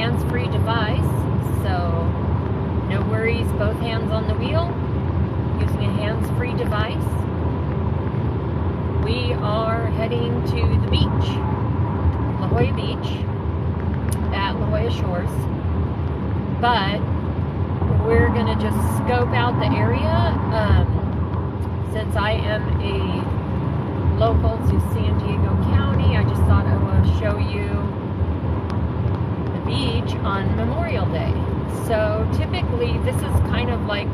hands-free device, so no worries, both hands on the wheel, using a hands-free device. We are heading to the beach, La Jolla Beach, at Jolla Shores, but we're going to just scope out the area. Since I am a local to San Diego County, I just thought I would show you the beach on Memorial Day. So typically this is kind of like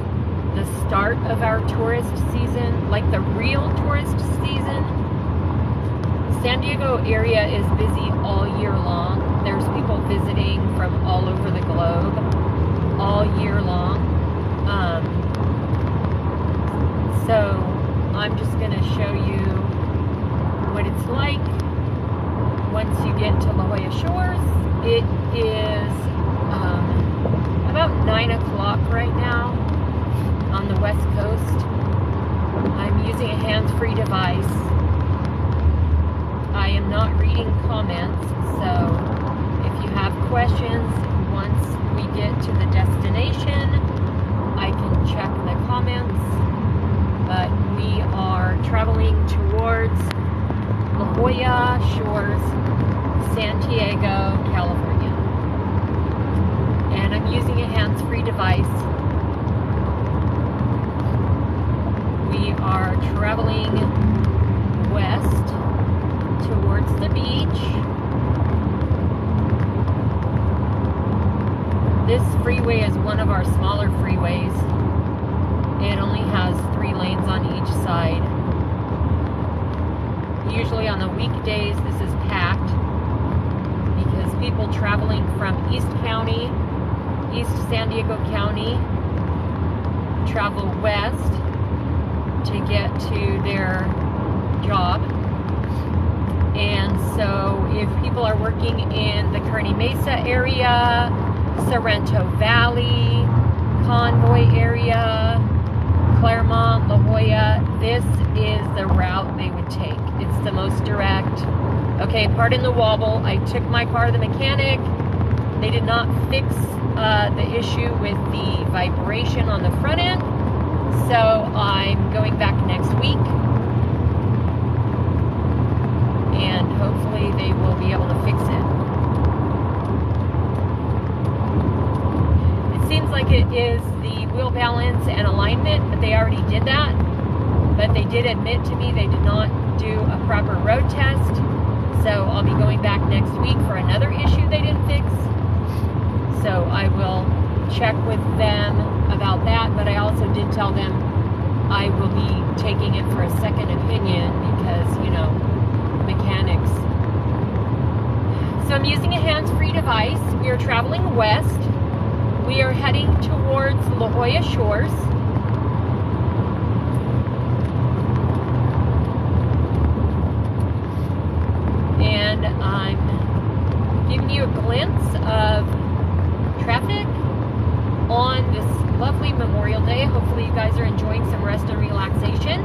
the start of our tourist season, like the real tourist season. San Diego area is busy all year long. There's people visiting from all over the globe all year long. So I'm just going to show you what it's like once you get to La Jolla Shores. It is about 9 o'clock right now on the west coast. I'm using a hands-free device. I am not reading comments, so if you have questions, once we get to the destination, I can check the comments. But we are traveling towards La Jolla Shores, San Diego, California. And I'm using a hands-free device. We are traveling west towards the beach. This freeway is one of our smaller freeways. It only has 3 lanes on each side. Usually on the weekdays this is packed because people traveling from East County, East San Diego County, travel west to get to their job. And so if people are working in the Kearney Mesa area, Sorrento Valley, Convoy area, Claremont, La Jolla, this is the route they would take. It's the most direct. Okay, pardon the wobble. I took my car to the mechanic. They did not fix the issue with the vibration on the front end, so I'm going back next week, and hopefully they will be able to fix it. It seems like it is the wheel balance and alignment, but they already did that. But they did admit to me they did not do a proper road test. So I'll be going back next week for another issue they didn't fix. So I will check with them about that. But I also did tell them I will be taking it for a second opinion because, you know, mechanics. So I'm using a hands-free device. We are traveling west. We are heading towards La Jolla Shores. And I'm giving you a glimpse of traffic on this lovely Memorial Day. Hopefully you guys are enjoying some rest and relaxation.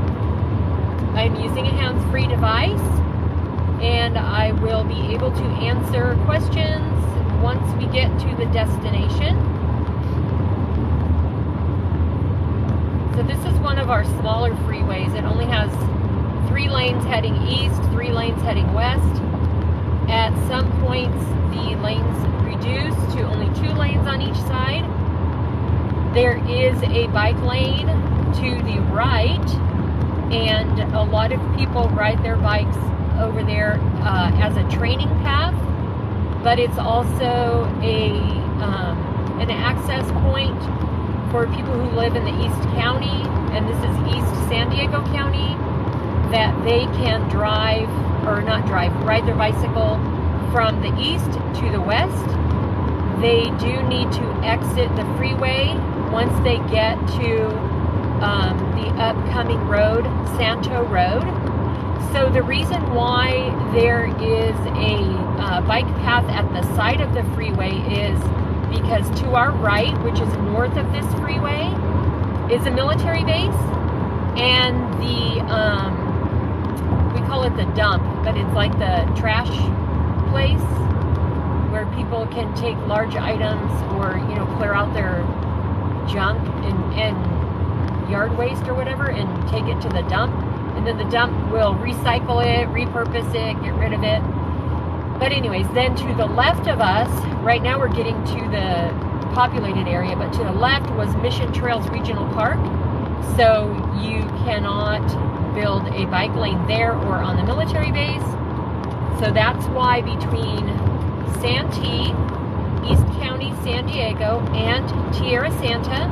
I'm using a hands-free device, and I will be able to answer questions once we get to the destination. So this is one of our smaller freeways. It only has 3 lanes heading east, 3 lanes heading west. At some points, the lanes reduce to only 2 lanes on each side. There is a bike lane to the right, and a lot of people ride their bikes over there as a training path, but it's also an access point for people who live in the East County, and this is East San Diego County, that they can drive, or not drive, ride their bicycle from the east to the west. They do need to exit the freeway once they get to the upcoming road, Santo Road. So the reason why there is a bike path at the side of the freeway is because to our right, which is north of this freeway, is a military base, and the we call it the dump, but it's like the trash place. where people can take large items or, you know, clear out their junk and yard waste or whatever and take it to the dump. And then the dump will recycle it, repurpose it, get rid of it. But anyways, then to the left of us, right now we're getting to the populated area, but to the left was Mission Trails Regional Park. So you cannot build a bike lane there or on the military base. So that's why between Santee, East County, San Diego, and Tierra Santa,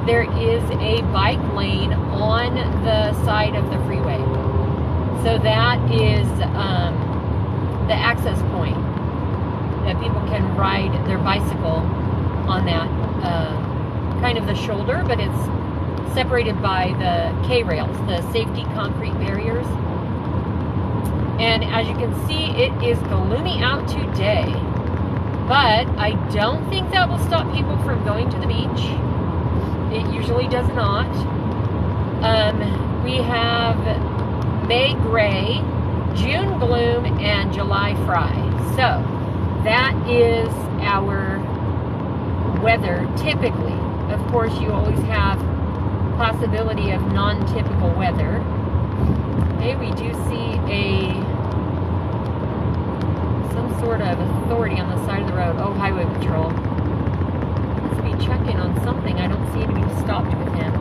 there is a bike lane on the side of the freeway. So that is the access point that people can ride their bicycle on that kind of the shoulder, but it's separated by the K-rails, the safety concrete barriers. And as you can see, it is gloomy out today, but I don't think that will stop people from going to the beach. It usually does not. We have May gray, June gloom, and July fry. So that is our weather typically. Of course, you always have possibility of non-typical weather. Okay, we do see some sort of authority on the side of the road. Oh, highway patrol. Must be checking on something. I don't see anybody stopped with him.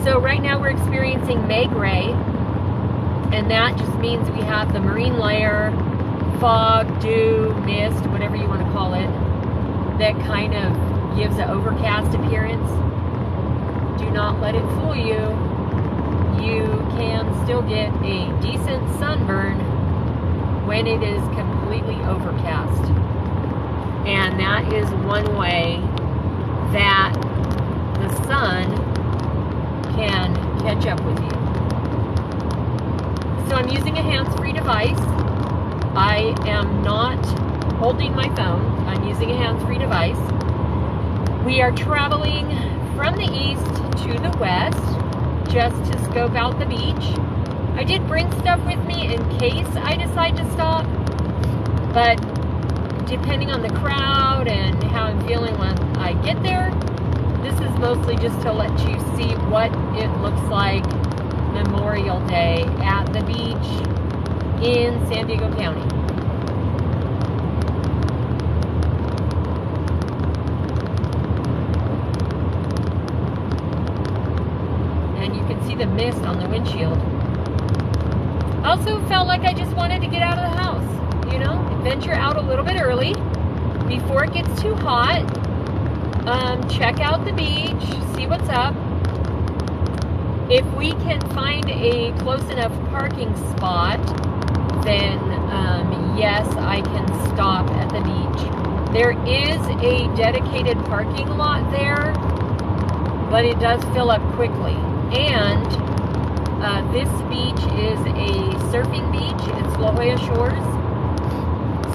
So right now we're experiencing May gray, and that just means we have the marine layer, fog, dew, mist, whatever you want to call it, that kind of gives an overcast appearance. Do not let it fool you. You can still get a decent sunburn when it is completely overcast. And that is one way that the sun can catch up with you. So I'm using a hands-free device. I am not holding my phone. I'm using a hands-free device. We are traveling from the east to the west just to scope out the beach. I did bring stuff with me in case I decide to stop, but depending on the crowd and how I'm feeling when I get there, this is mostly just to let you see what it looks like Memorial Day at the beach in San Diego County. And you can see the mist on the windshield. Also felt like I just wanted to get out of the house, you know, venture out a little bit early before it gets too hot. Check out the beach, see what's up. If we can find a close enough parking spot, then yes, I can stop at the beach. There is a dedicated parking lot there, but it does fill up quickly. And this beach is a surfing beach. It's La Jolla Shores.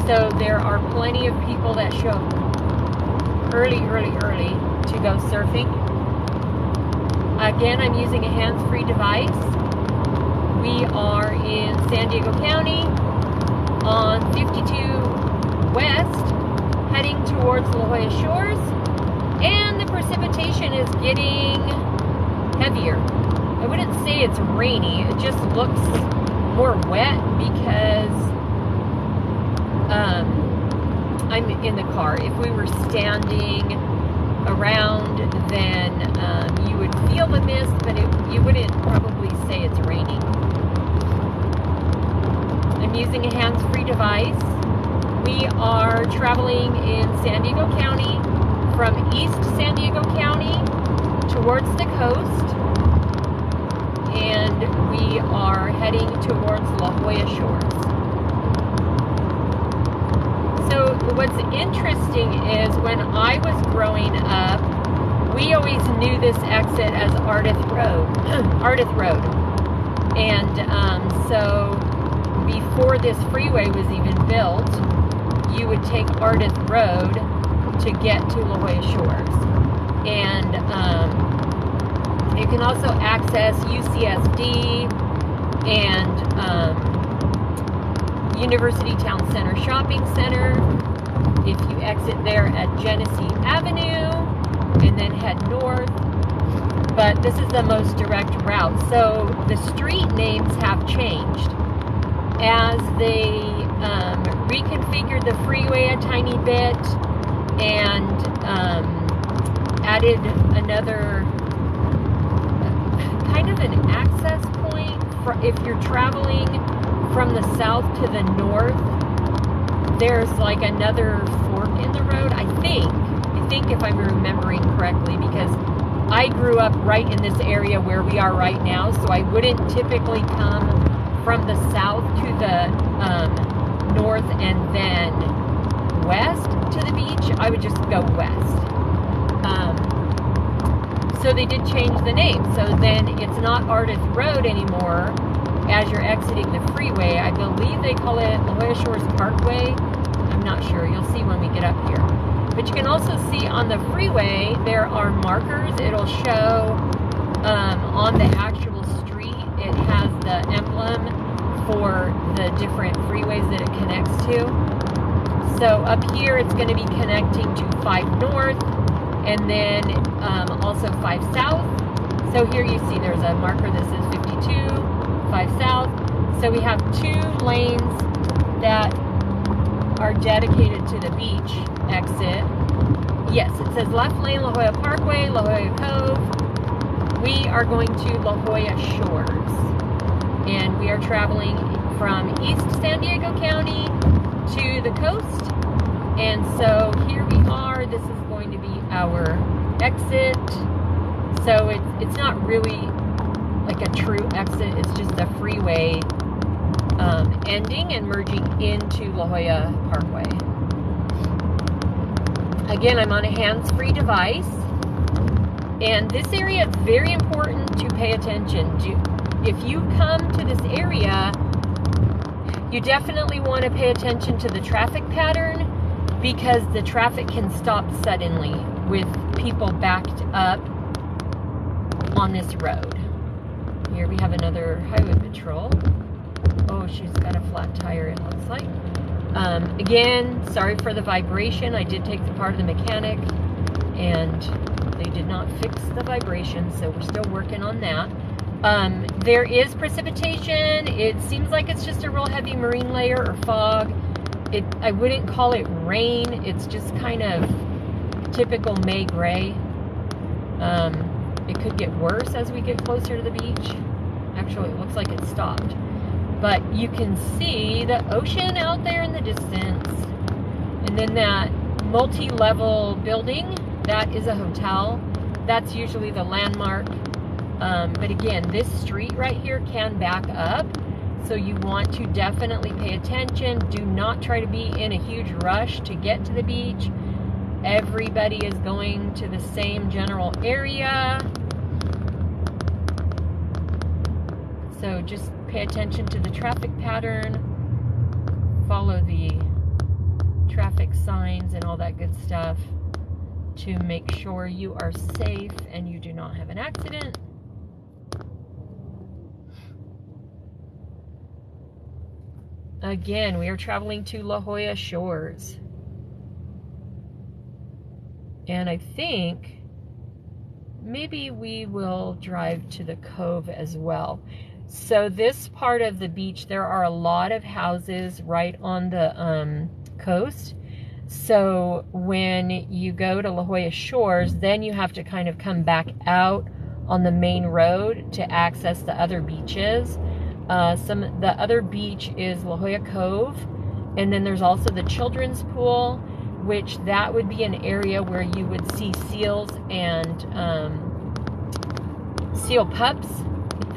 So there are plenty of people that show up early to go surfing. Again, I'm using a hands-free device. We are in San Diego County on 52 West, heading towards La Jolla Shores, and the precipitation is getting heavier. I wouldn't say it's rainy, it just looks more wet because I'm in the car. If we were standing around, then you would feel the mist, but you wouldn't probably say it's raining. I'm using a hands-free device. We are traveling in San Diego County from East San Diego County towards the coast, and we are heading towards La Jolla Shores. So what's interesting is when I was growing up, we always knew this exit as Ardith Road. Ardith Road. And so before this freeway was even built, you would take Ardith Road to get to La Jolla Shores. And you can also access UCSD and University Town Center Shopping Center. If you exit there at Genesee Avenue and then head north, but this is the most direct route. So the street names have changed as they reconfigured the freeway a tiny bit and added another kind of an access point for if you're traveling from the south to the north. There's like another fork in the road, I think if I'm remembering correctly, because I grew up right in this area where we are right now, so I wouldn't typically come from the south to the north and then west to the beach. I would just go west. So they did change the name. So then it's not Ardith Road anymore as you're exiting the freeway. I believe they call it Jolla Shores Parkway. I'm not sure. You'll see when we get up here. But you can also see on the freeway, there are markers. It'll show on the actual street, it has the emblem for the different freeways that it connects to. So up here, it's going to be connecting to 5 North and then also 5 South. So here you see there's a marker that says 52, 5 South. So we have 2 lanes that are dedicated to the beach exit. Yes, it says left lane La Jolla Parkway, La Jolla Cove. We are going to La Jolla Shores, and we are traveling from East San Diego County to the coast. And so here we are. This is going to be our exit. So it's not really like a true exit. It's just a freeway ending and merging into La Jolla Parkway. Again, I'm on a hands-free device, and this area is very important to pay attention to. If you come to this area, you definitely want to pay attention to the traffic pattern, because the traffic can stop suddenly with people backed up on this road. Here we have another highway patrol. Oh, she's got a flat tire, it looks like. Again, sorry for the vibration. I did take the part of the mechanic and they did not fix the vibration, so we're still working on that. There is precipitation. It seems like it's just a real heavy marine layer or fog. I wouldn't call it rain. It's just kind of typical May gray. It could get worse as we get closer to the beach. Actually, it looks like it stopped. But you can see the ocean out there in the distance. And then that multi-level building, that is a hotel. That's usually the landmark. But again, this street right here can back up. So you want to definitely pay attention. Do not try to be in a huge rush to get to the beach. Everybody is going to the same general area. So just pay attention to the traffic pattern. Follow the traffic signs and all that good stuff to make sure you are safe and you do not have an accident. Again, we are traveling to La Jolla Shores. And I think maybe we will drive to the Cove as well. So this part of the beach, there are a lot of houses right on the coast. So when you go to La Jolla Shores, then you have to kind of come back out on the main road to access the other beaches. The other beach is La Jolla Cove, and then there's also the children's pool, which that would be an area where you would see seals and seal pups.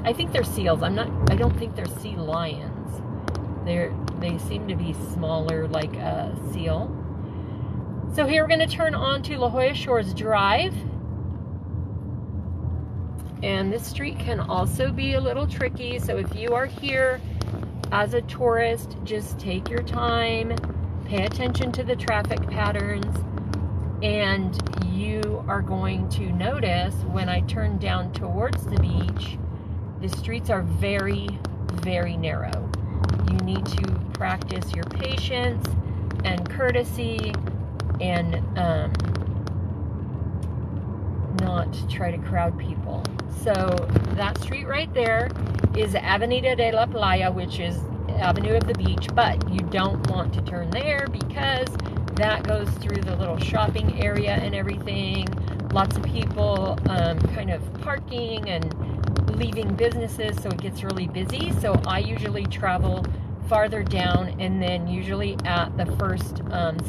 I think they're seals. I don't think they're sea lions. They seem to be smaller, like a seal. So here we're going to turn on to La Jolla Shores Drive. And this street can also be a little tricky. So if you are here as a tourist, just take your time, pay attention to the traffic patterns, and you are going to notice when I turn down towards the beach, the streets are very, very narrow. You need to practice your patience and courtesy and not try to crowd people. So that street right there is Avenida de la Playa, which is Avenue of the Beach, but you don't want to turn there because that goes through the little shopping area and everything. Lots of people kind of parking and leaving businesses, so it gets really busy. So I usually travel farther down, and then usually at the first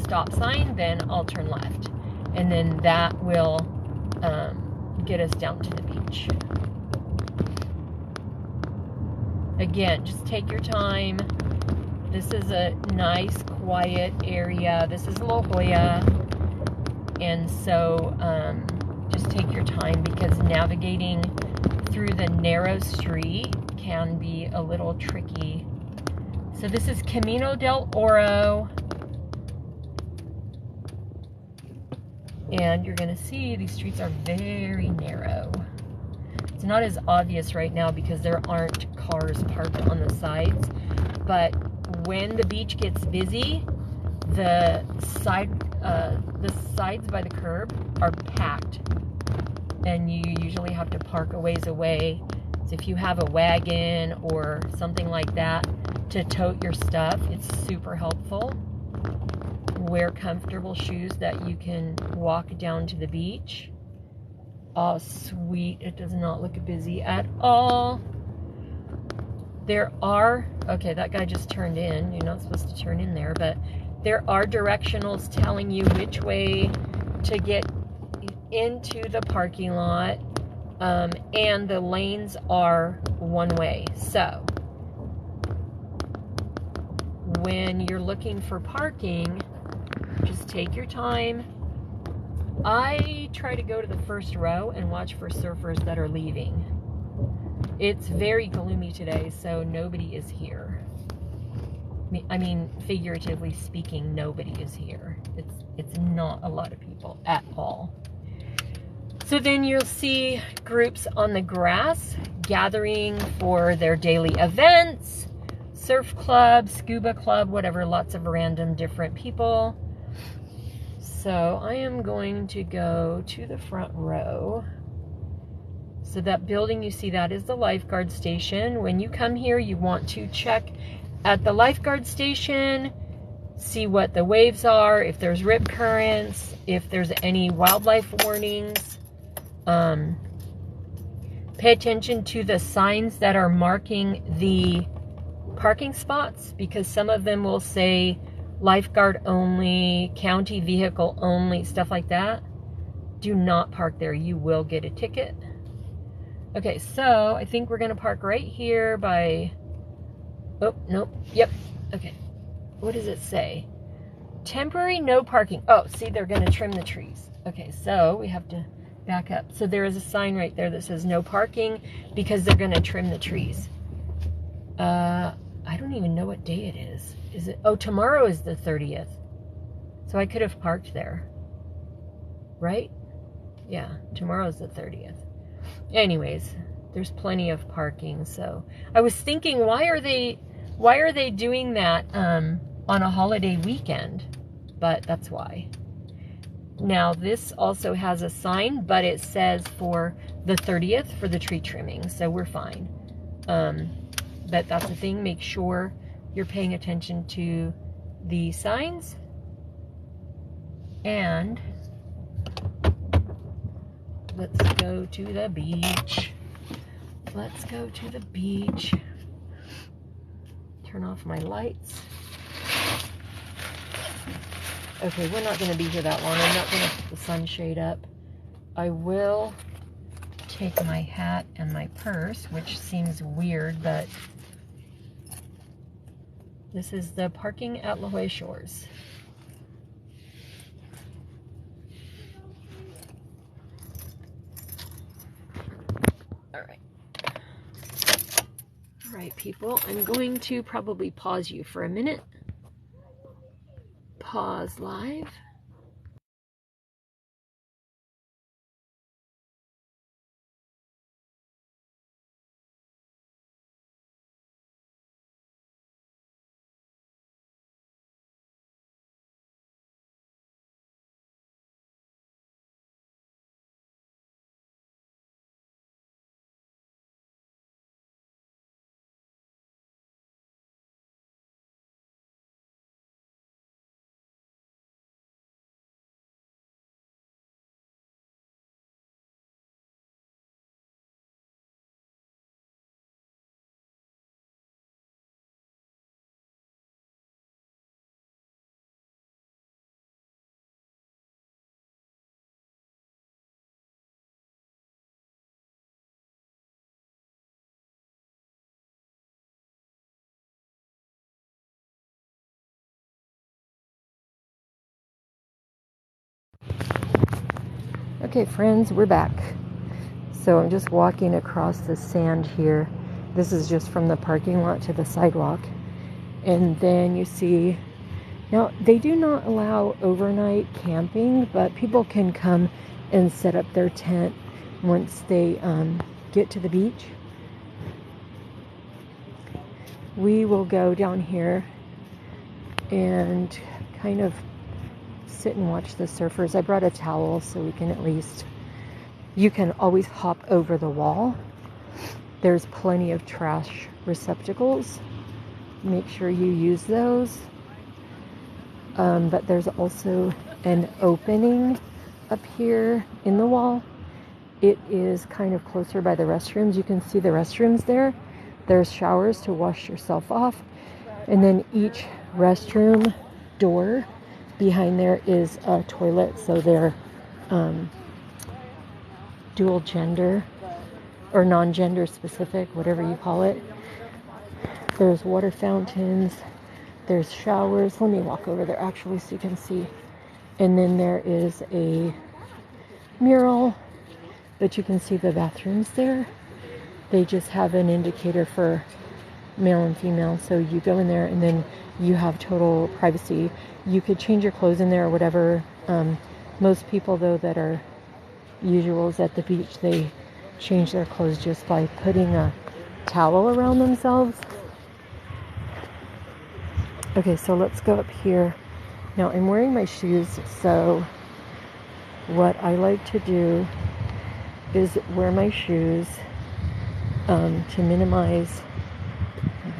stop sign, then I'll turn left, and then that will get us down to the beach. Again, just take your time. This is a nice, quiet area. This is La Jolla, and so just take your time, because navigating through the narrow street can be a little tricky. So this is Camino del Oro, and you're going to see these streets are very narrow. It's not as obvious right now because there aren't cars parked on the sides, but when the beach gets busy, the sides by the curb are packed, and you usually have to park a ways away. So if you have a wagon or something like that to tote your stuff, it's super helpful. Wear comfortable shoes that you can walk down to the beach. Oh, sweet. It does not look busy at all. There are, okay, that guy just turned in. You're not supposed to turn in there, but there are directionals telling you which way to get into the parking lot, and the lanes are one way. So when you're looking for parking, just take your time. I try to go to the first row and watch for surfers that are leaving. It's very gloomy today, so nobody is here. I mean, figuratively speaking, nobody is here. It's not a lot of people at all. So then you'll see groups on the grass gathering for their daily events, surf club, scuba club, whatever, lots of random different people. So I am going to go to the front row. So that building you see, that is the lifeguard station. When you come here, you want to check at the lifeguard station, see what the waves are, if there's rip currents, if there's any wildlife warnings. Pay attention to the signs that are marking the parking spots, because some of them will say lifeguard only, county vehicle only, stuff like that. Do not park there. You will get a ticket. Okay, so I think we're going to park right here by... Oh, nope. Yep. Okay. What does it say? Temporary no parking. Oh, see, they're going to trim the trees. Okay, so we have to back up. So there is a sign right there that says no parking because they're going to trim the trees. I don't even know what day it is. Is it? Oh, tomorrow is the 30th. So I could have parked there. Right? Yeah, tomorrow's the 30th. Anyways, there's plenty of parking. So I was thinking, why are they doing that on a holiday weekend? But that's why. Now this also has a sign, but it says for the 30th for the tree trimming, so we're fine. But that's the thing, make sure you're paying attention to the signs. And let's go to the beach. Let's go to the beach. Turn off my lights. Okay, we're not going to be here that long. I'm not going to put the sunshade up. I will take my hat and my purse, which seems weird, but this is the parking at Jolla Shores. All right, people, I'm going to probably pause you for a minute. Pause live. Okay, friends, we're back. So I'm just walking across the sand here. This is just from the parking lot to the sidewalk. And then you see, now they do not allow overnight camping, but people can come and set up their tent once they get to the beach. We will go down here and kind of sit and watch the surfers. I brought a towel so we can at least, you can always hop over the wall. There's plenty of trash receptacles. Make sure you use those. But there's also an opening up here in the wall. It is kind of closer by the restrooms. You can see the restrooms there. There's showers to wash yourself off. And then each restroom door behind there is a toilet. So they're dual gender or non-gender specific, whatever you call it. There's water fountains. There's showers. Let me walk over there actually so you can see. And then there is a mural, but you can see the bathrooms there. They just have an indicator for male and female. So you go in there and then you have total privacy. You could change your clothes in there or whatever. Most people though that are usuals at the beach, they change their clothes just by putting a towel around themselves. Okay, so let's go up here. Now I'm wearing my shoes, so what I like to do is wear my shoes to minimize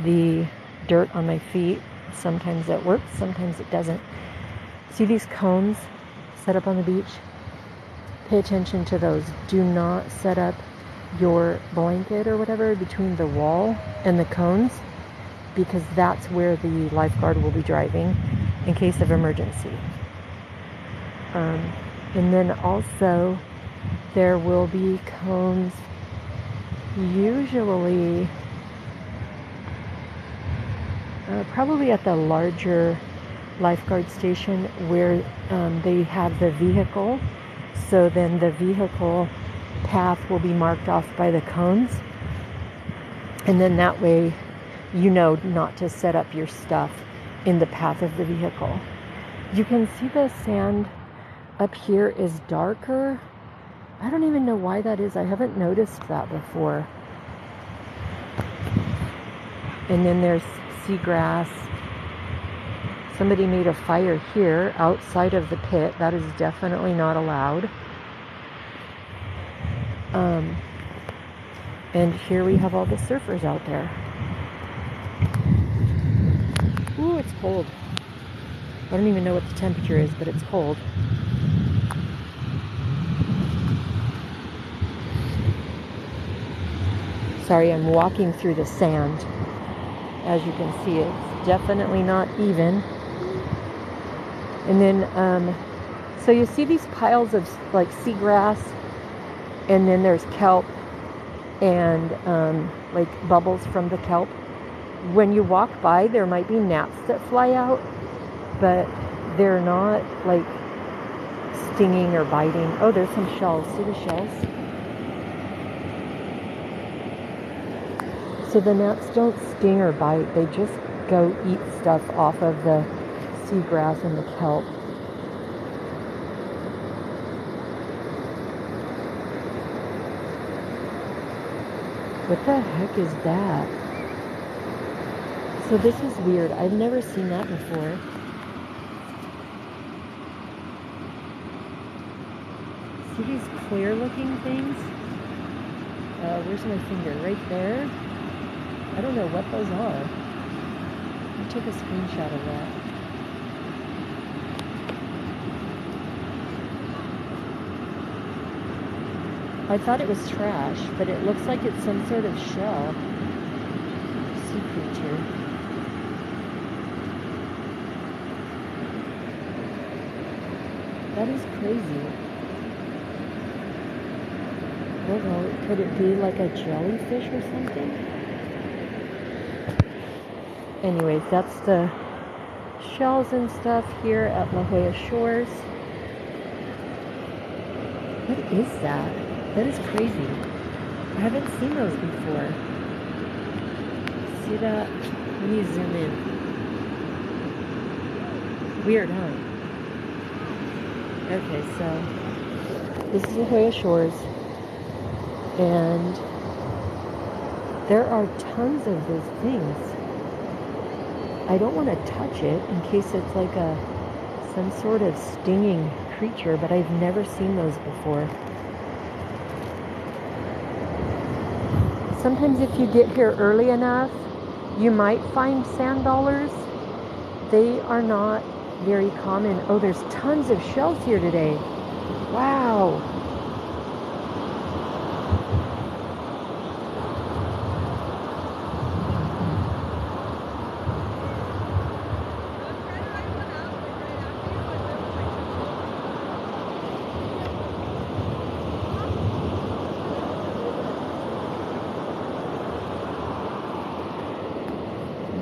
the dirt on my feet. Sometimes that works, sometimes it doesn't. See these cones set up on the beach? Pay attention to those. Do not set up your blanket or whatever between the wall and the cones, because that's where the lifeguard will be driving in case of emergency. And then also there will be cones usually probably at the larger lifeguard station where they have the vehicle. So then the vehicle path will be marked off by the cones. And then that way you know not to set up your stuff in the path of the vehicle. You can see the sand up here is darker. I don't even know why that is. I haven't noticed that before. And then there's seagrass. Somebody made a fire here outside of the pit. That is definitely not allowed. And here we have all the surfers out there. Ooh, it's cold. I don't even know what the temperature is, but it's cold. Sorry, I'm walking through the sand. As you can see, it's definitely not even. And then, so you see these piles of like seagrass, and then there's kelp and like bubbles from the kelp. When you walk by, there might be gnats that fly out, but they're not like stinging or biting. Oh, there's some shells. See the shells? So the gnats don't sting or bite. They just go eat stuff off of the seagrass and the kelp. What the heck is that? So this is weird. I've never seen that before. See these clear looking things? Where's my finger? Right there? I don't know what those are. I took a screenshot of that. I thought it was trash, but it looks like it's some sort of shell. Sea creature. That is crazy. I don't know, could it be like a jellyfish or something? Anyways, that's the shells and stuff here at Jolla Shores. What is that? That is crazy. I haven't seen those before. See that? Let me zoom in. Weird, huh? Okay, so this is Jolla Shores, and there are tons of those things. I don't want to touch it in case it's like some sort of stinging creature, but I've never seen those before. Sometimes if you get here early enough, you might find sand dollars. They are not very common. Oh, there's tons of shells here today. Wow.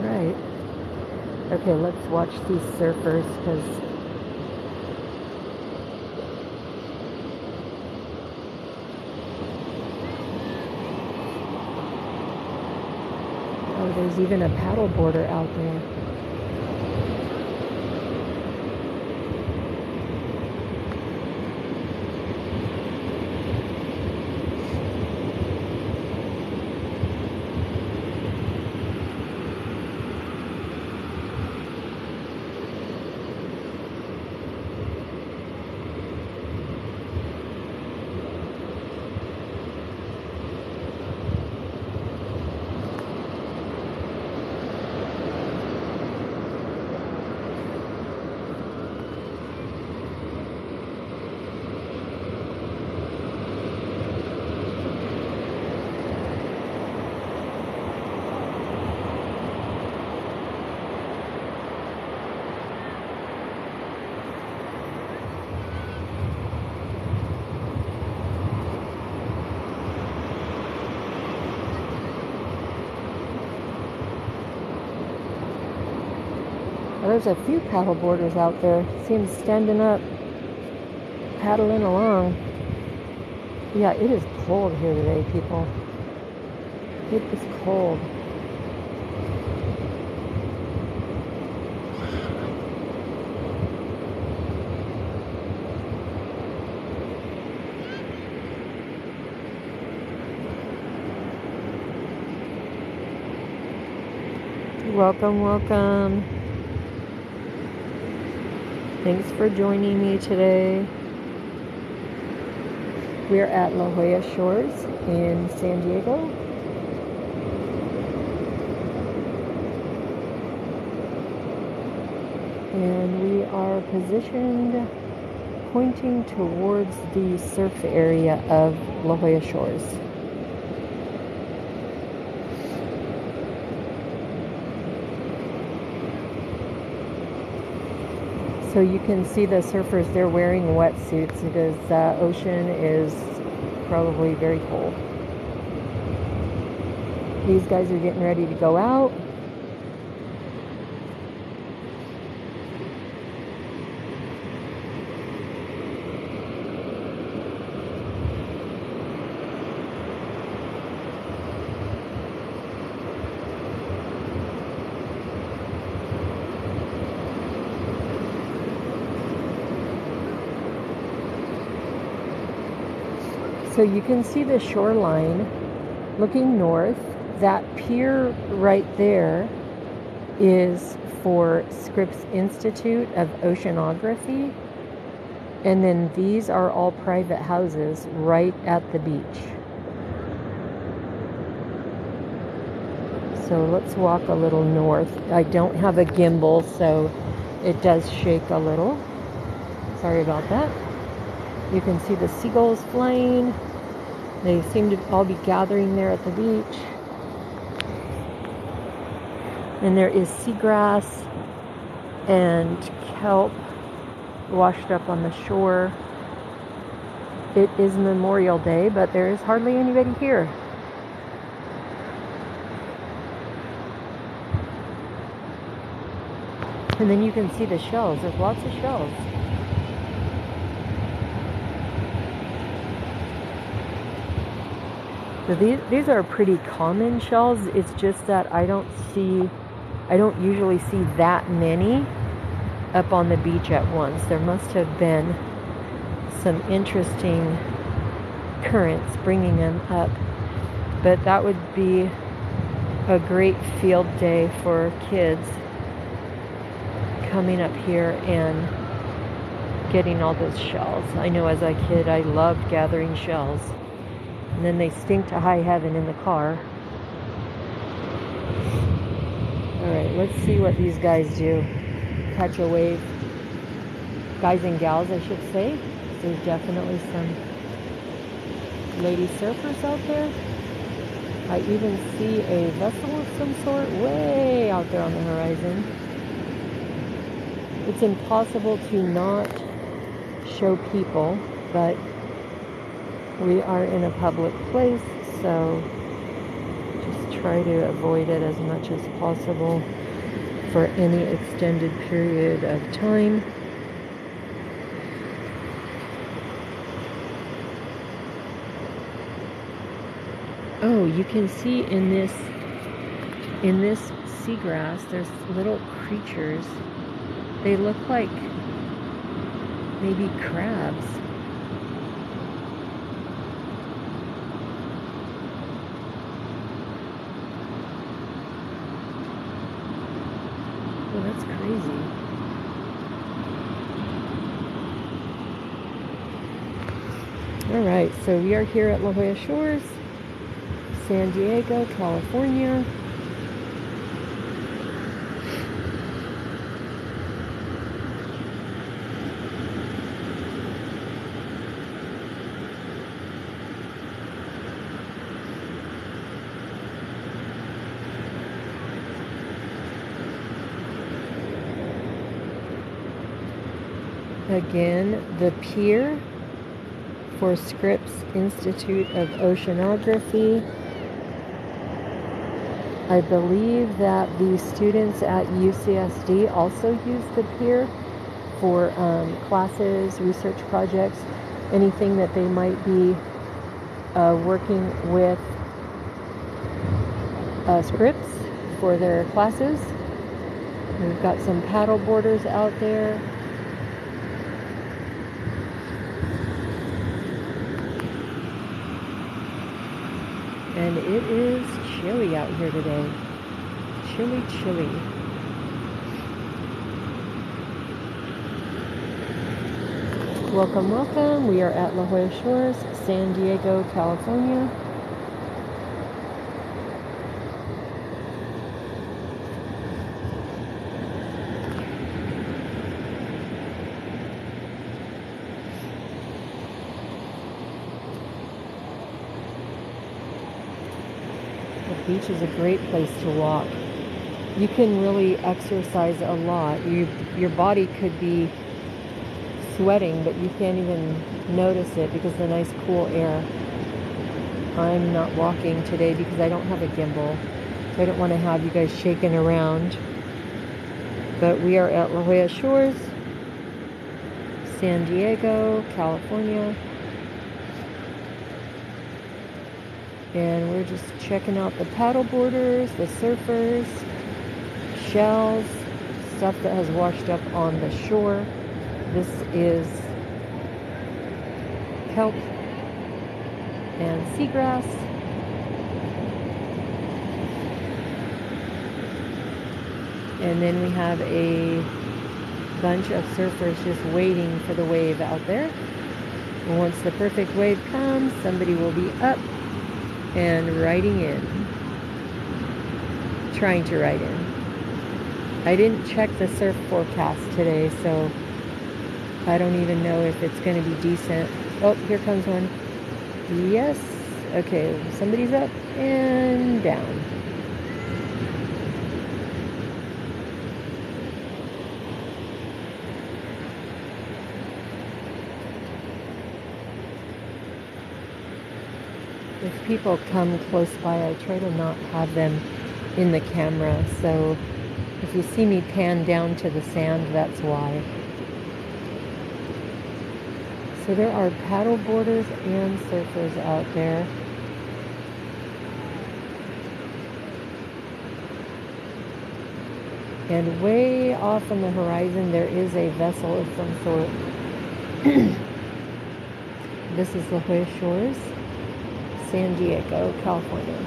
Right. Okay, let's watch these surfers because oh, there's even a paddle boarder out there. There's a few paddle boarders out there. See them standing up, paddling along. Yeah, it is cold here today, people. It is cold. Welcome, welcome. Thanks for joining me today. We're at Jolla Shores in San Diego. And we are positioned pointing towards the surf area of Jolla Shores. So you can see the surfers, they're wearing wetsuits because the ocean is probably very cold. These guys are getting ready to go out. So you can see the shoreline looking north. That pier right there is for Scripps Institute of Oceanography. And then these are all private houses right at the beach. So let's walk a little north. I don't have a gimbal, so it does shake a little. Sorry about that. You can see the seagulls flying. They seem to all be gathering there at the beach. And there is seagrass and kelp washed up on the shore. It is Memorial Day, but there is hardly anybody here. And then you can see the shells. There's lots of shells. So these are pretty common shells. It's just that I don't usually see that many up on the beach at once. There must have been some interesting currents bringing them up. But that would be a great field day for kids coming up here and getting all those shells. I know as a kid I loved gathering shells. And then they stink to high heaven in the car. Alright, let's see what these guys do. Catch a wave. Guys and gals, I should say. There's definitely some lady surfers out there. I even see a vessel of some sort way out there on the horizon. It's impossible to not show people, but we are in a public place, so just try to avoid it as much as possible for any extended period of time. Oh, you can see in this seagrass, there's little creatures. They look like maybe crabs. Oh, that's crazy. All right, so we are here at Jolla Shores, San Diego, California. Again, the pier for Scripps Institute of Oceanography. I believe that the students at UCSD also use the pier for classes, research projects, anything that they might be working with Scripps for their classes. We've got some paddle boarders out there. And it is chilly out here today. Chilly, chilly. Welcome, welcome. We are at Jolla Shores, San Diego, California. The beach is a great place to walk. You can really exercise a lot. Your body could be sweating, but you can't even notice it because of the nice cool air. I'm not walking today because I don't have a gimbal. I don't want to have you guys shaking around. But we are at Jolla Shores, San Diego, California. And we're just checking out the paddle boarders, the surfers, shells, stuff that has washed up on the shore. This is kelp and seagrass. And then we have a bunch of surfers just waiting for the wave out there. And once the perfect wave comes, somebody will be up and riding in. Trying to ride in. I didn't check the surf forecast today, so I don't even know if it's going to be decent. Oh, here comes one. Yes. Okay, somebody's up and down. If people come close by, I try to not have them in the camera. So if you see me pan down to the sand, that's why. So there are paddle boarders and surfers out there. And way off on the horizon, there is a vessel of some sort. This is Jolla Shores, San Diego, California.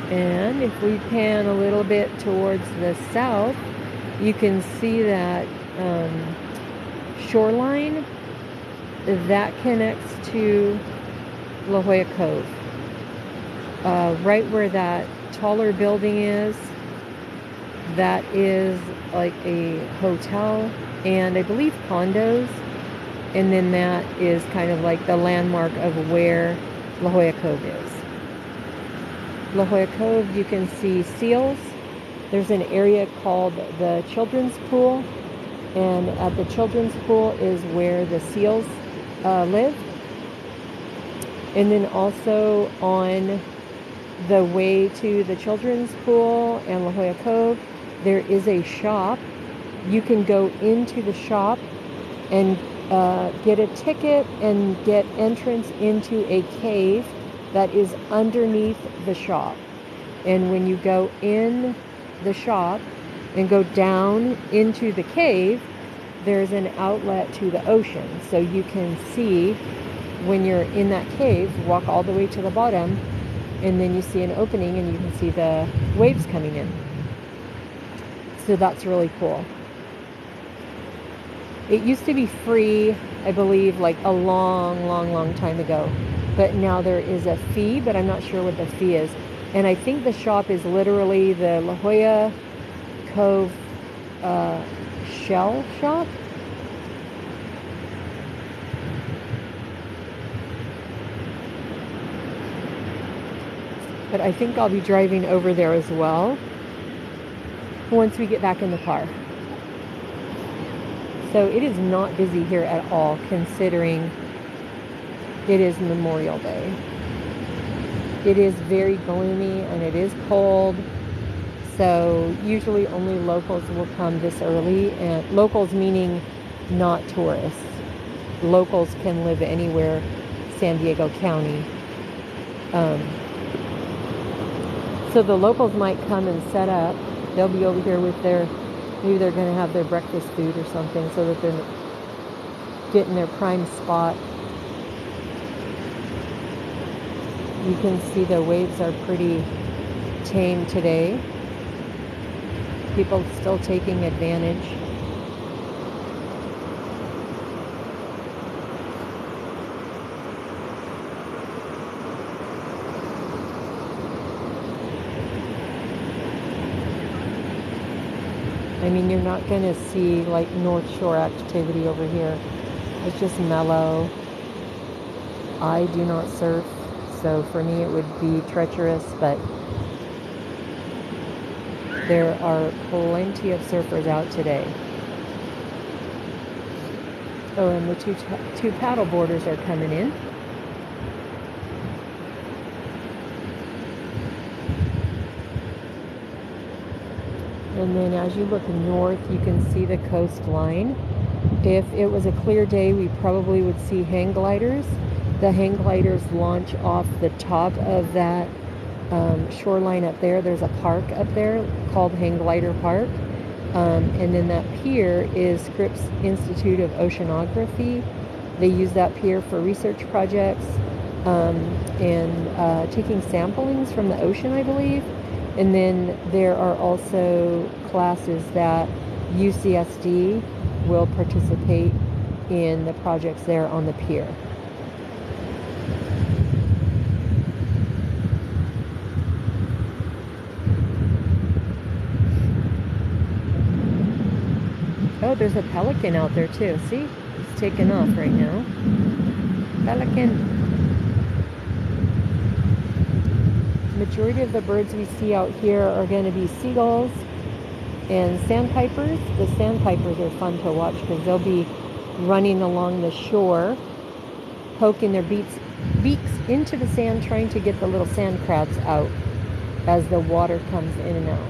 And if we pan a little bit towards the south, you can see that shoreline that connects to La Jolla Cove. Right where that taller building is, that is like a hotel and I believe condos. And then that is kind of like the landmark of where La Jolla Cove is. La Jolla Cove, you can see seals. There's an area called the Children's Pool, and at the Children's Pool is where the seals live. And then also on the way to the Children's Pool and La Jolla Cove, there is a shop. You can go into the shop and get a ticket and get entrance into a cave that is underneath the shop. And when you go in the shop and go down into the cave, there's an outlet to the ocean. So you can see when you're in that cave, walk all the way to the bottom, and then you see an opening and you can see the waves coming in. So that's really cool. It used to be free, I believe, like a long time ago. But now there is a fee, but I'm not sure what the fee is. And I think the shop is literally the La Jolla Cove shell shop. But I think I'll be driving over there as well once we get back in the car. So it is not busy here at all, considering it is Memorial Day. It is very gloomy and it is cold. So usually only locals will come this early, and locals meaning not tourists. Locals can live anywhere San Diego County. So the locals might come and set up. They'll be over here with maybe they're going to have their breakfast food or something so that they're getting their prime spot. You can see the waves are pretty tame today. People still taking advantage. I mean, you're not going to see like North Shore activity over here. It's just mellow. I do not surf, so for me it would be treacherous, but there are plenty of surfers out today. Oh, and the two paddle boarders are coming in. And then as you look north, you can see the coastline. If it was a clear day, we probably would see hang gliders. The hang gliders launch off the top of that shoreline up there. There's a park up there called Hang Glider Park. And then that pier is Scripps Institute of Oceanography. They use that pier for research projects and taking samplings from the ocean, I believe. And then there are also classes that UCSD will participate in the projects there on the pier. Oh, there's a pelican out there too. See? It's taking off right now. Pelican. Majority of the birds we see out here are going to be seagulls and sandpipers. The sandpipers are fun to watch because they'll be running along the shore, poking their beaks into the sand, trying to get the little sand crabs out as the water comes in and out.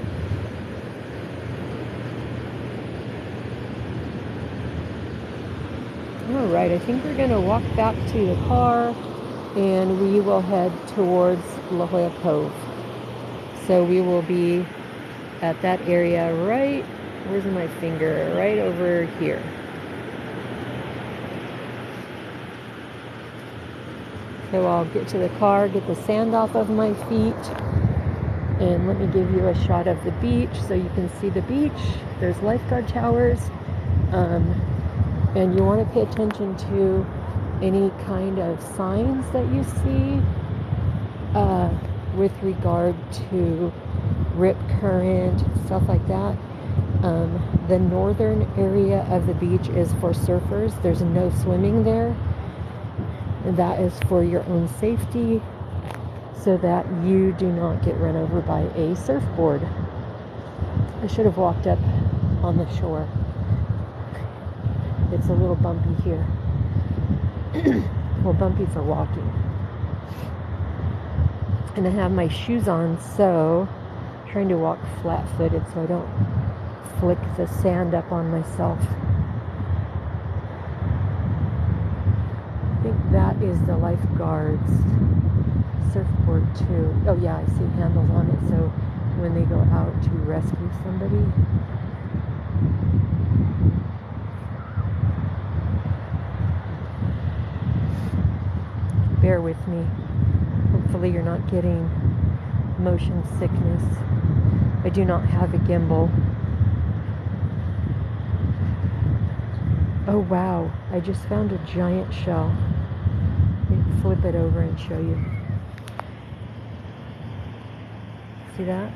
All right, I think we're going to walk back to the car and we will head towards La Jolla Cove. So we will be at that area right, where's my finger? Right over here. So I'll get to the car, get the sand off of my feet, and let me give you a shot of the beach so you can see the beach. There's lifeguard towers, and you want to pay attention to any kind of signs that you see with regard to rip current, stuff like that. The northern area of the beach is for surfers. There's no swimming there. That is for your own safety, so that you do not get run over by a surfboard. I should have walked up on the shore. It's a little bumpy here. Well, bumpy for walking. And I have my shoes on, so I'm trying to walk flat-footed so I don't flick the sand up on myself. I think that is the lifeguard's surfboard too. Oh yeah, I see handles on it, so when they go out to rescue somebody. Bear with me. Hopefully you're not getting motion sickness. I do not have a gimbal. Oh wow, I just found a giant shell. Let me flip it over and show you. See that?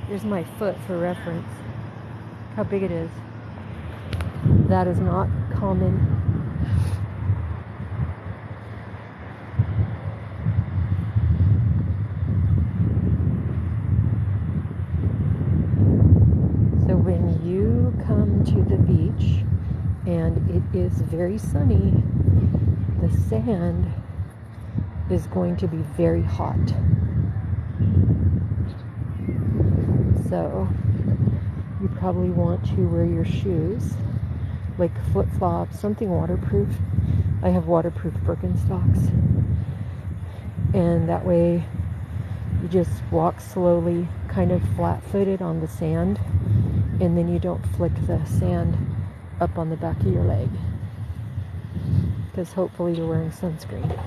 Here's my foot for reference. How big it is. That is not common. So when you come to the beach and it is very sunny, the sand is going to be very hot. So you probably want to wear your shoes, like flip-flops, something waterproof. I have waterproof Birkenstocks. And that way you just walk slowly, kind of flat-footed on the sand, and then you don't flick the sand up on the back of your leg, because hopefully you're wearing sunscreen.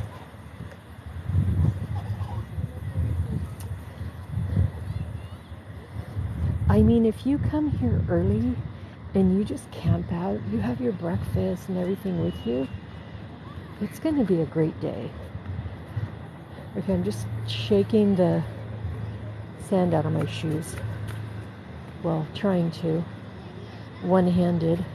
I mean, if you come here early and you just camp out, you have your breakfast and everything with you, it's going to be a great day. Okay, I'm just shaking the sand out of my shoes. Well, trying to. One-handed.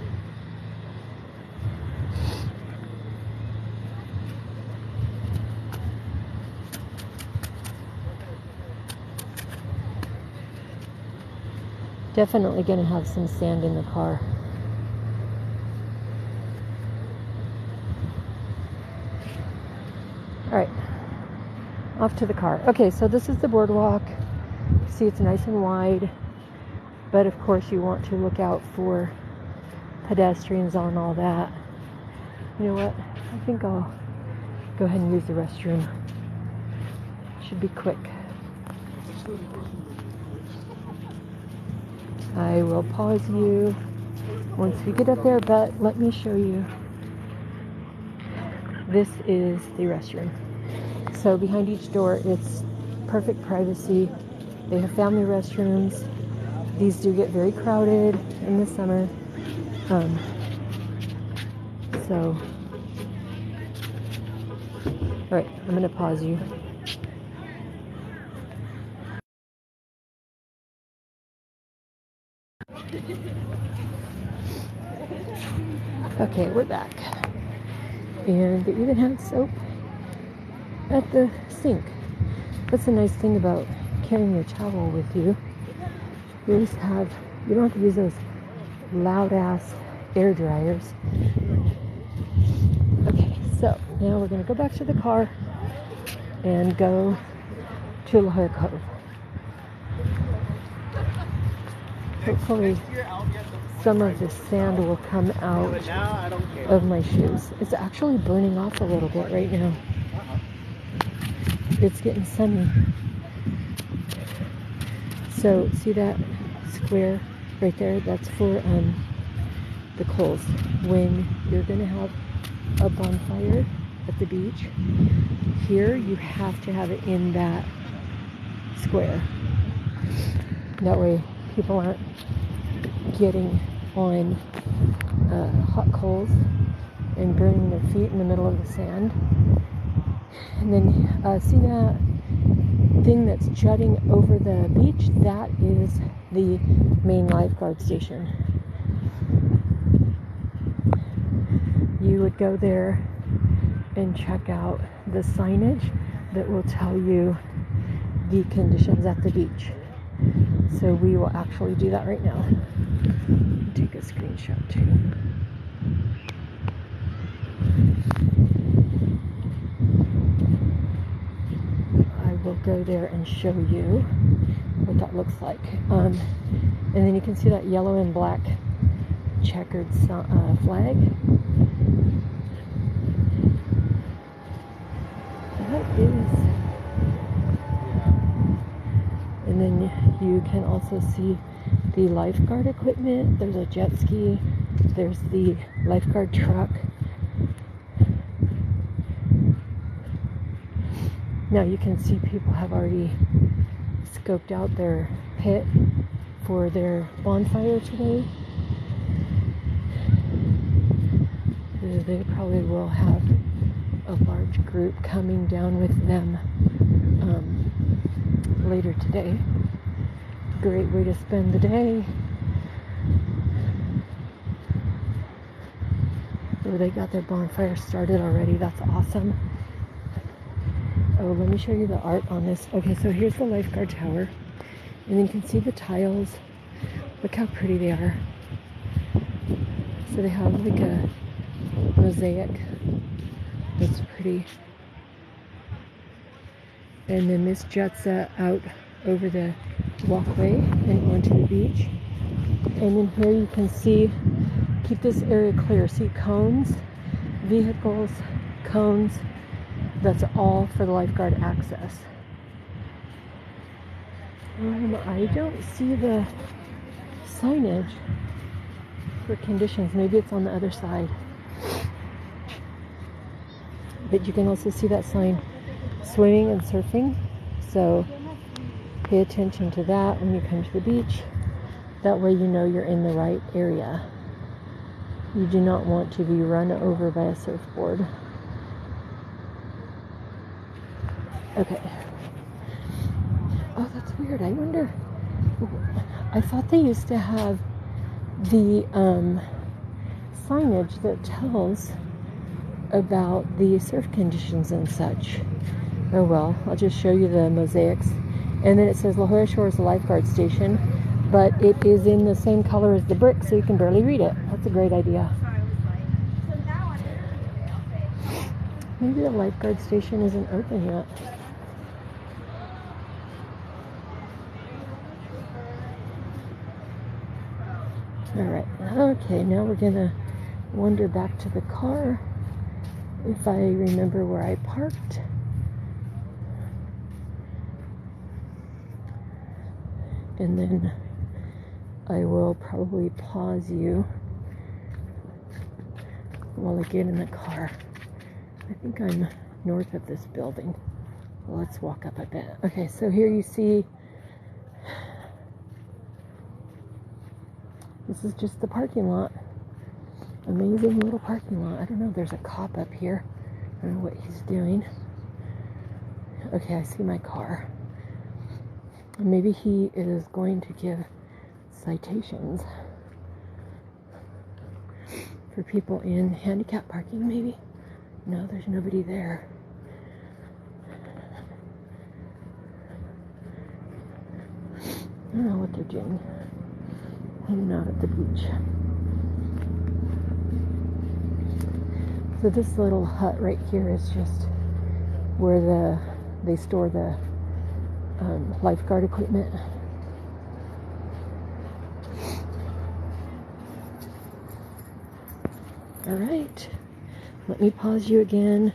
Definitely going to have some sand in the car. All right, off to the car. Okay, so this is the boardwalk. See, it's nice and wide, but of course you want to look out for pedestrians on all that. You know what? I think I'll go ahead and use the restroom. Should be quick. I will pause you once we get up there, but let me show you. This is the restroom. So behind each door, it's perfect privacy. They have family restrooms. These do get very crowded in the summer. So, all right, I'm going to pause you. Okay, we're back. And they even have soap at the sink. That's the nice thing about carrying your towel with you. You don't have to use those loud ass air dryers. Okay, so now we're going to go back to the car and go to La Jolla Cove. Hopefully some of the sand will come out of my shoes. It's actually burning off a little bit right now. it's getting sunny. So see that square right there? That's for the coals. When you're gonna have a bonfire at the beach, here you have to have it in that square. That way people aren't getting on hot coals and burning their feet in the middle of the sand. And then see that thing that's jutting over the beach? That is the main lifeguard station. You would go there and check out the signage that will tell you the conditions at the beach. So we will actually do that right now. Take a screenshot too. I will go there and show you what that looks like. And then you can see that yellow and black checkered flag. That is. And then you can also see the lifeguard equipment. There's a jet ski. There's the lifeguard truck. Now you can see people have already scoped out their pit for their bonfire today. They probably will have a large group coming down with them later today. Great way to spend the day. Oh, they got their bonfire started already. That's awesome. Oh, let me show you the art on this. Okay, so here's the lifeguard tower. And then you can see the tiles. Look how pretty they are. So they have like a mosaic. That's pretty. And then this juts out over the walkway and onto the beach. And then here you can see, keep this area clear. See cones, vehicles, cones. That's all for the lifeguard access. I don't see the signage for conditions. Maybe it's on the other side. But you can also see that sign, swimming and surfing. So pay attention to that when you come to the beach. That way you know you're in the right area. You do not want to be run over by a surfboard. Okay. Oh, that's weird. I wonder. I thought they used to have the signage that tells about the surf conditions and such. Oh well, I'll just show you the mosaics. And then it says Jolla Shores lifeguard station, but it is in the same color as the brick, so you can barely read it. That's a great idea. Maybe the lifeguard station isn't open yet. Alright, okay, now we're gonna wander back to the car if I remember where I parked. And then I will probably pause you while I get in the car. I think I'm north of this building. Well, let's walk up a bit. Okay, so here you see, this is just the parking lot. Amazing little parking lot. I don't know, there's a cop up here. I don't know what he's doing. Okay, I see my car. Maybe he is going to give citations for people in handicap parking, maybe. No, there's nobody there. I don't know what they're doing. Hanging out at the beach. So this little hut right here is just where they store the lifeguard equipment. All right, let me pause you again.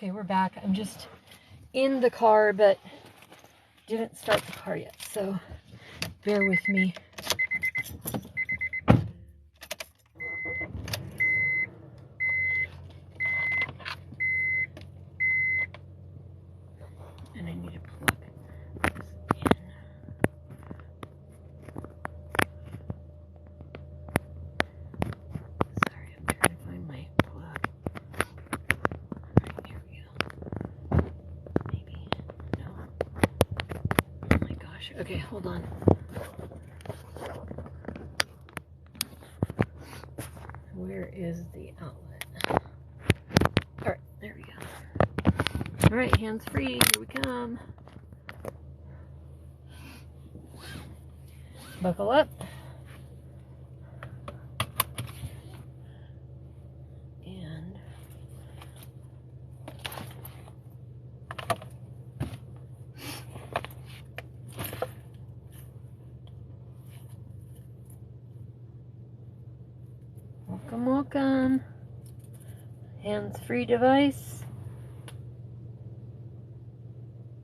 Okay, we're back. I'm just in the car, but didn't start the car yet, so bear with me. And I need to plug this in. Sorry, I'm trying to find my plug. Alright, here we go. Maybe. No. Oh my gosh. Okay, hold on. Where is the outlet? Alright, there we go. Alright, hands free. Here we come. Buckle up. And welcome, welcome. Hands-free device.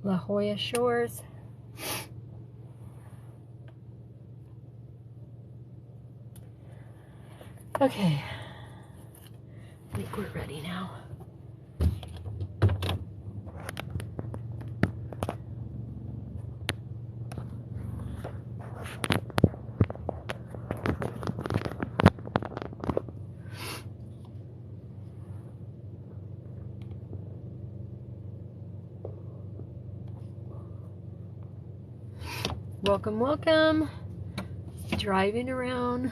Jolla Shores. Okay. I think we're ready now. Welcome, welcome. Driving around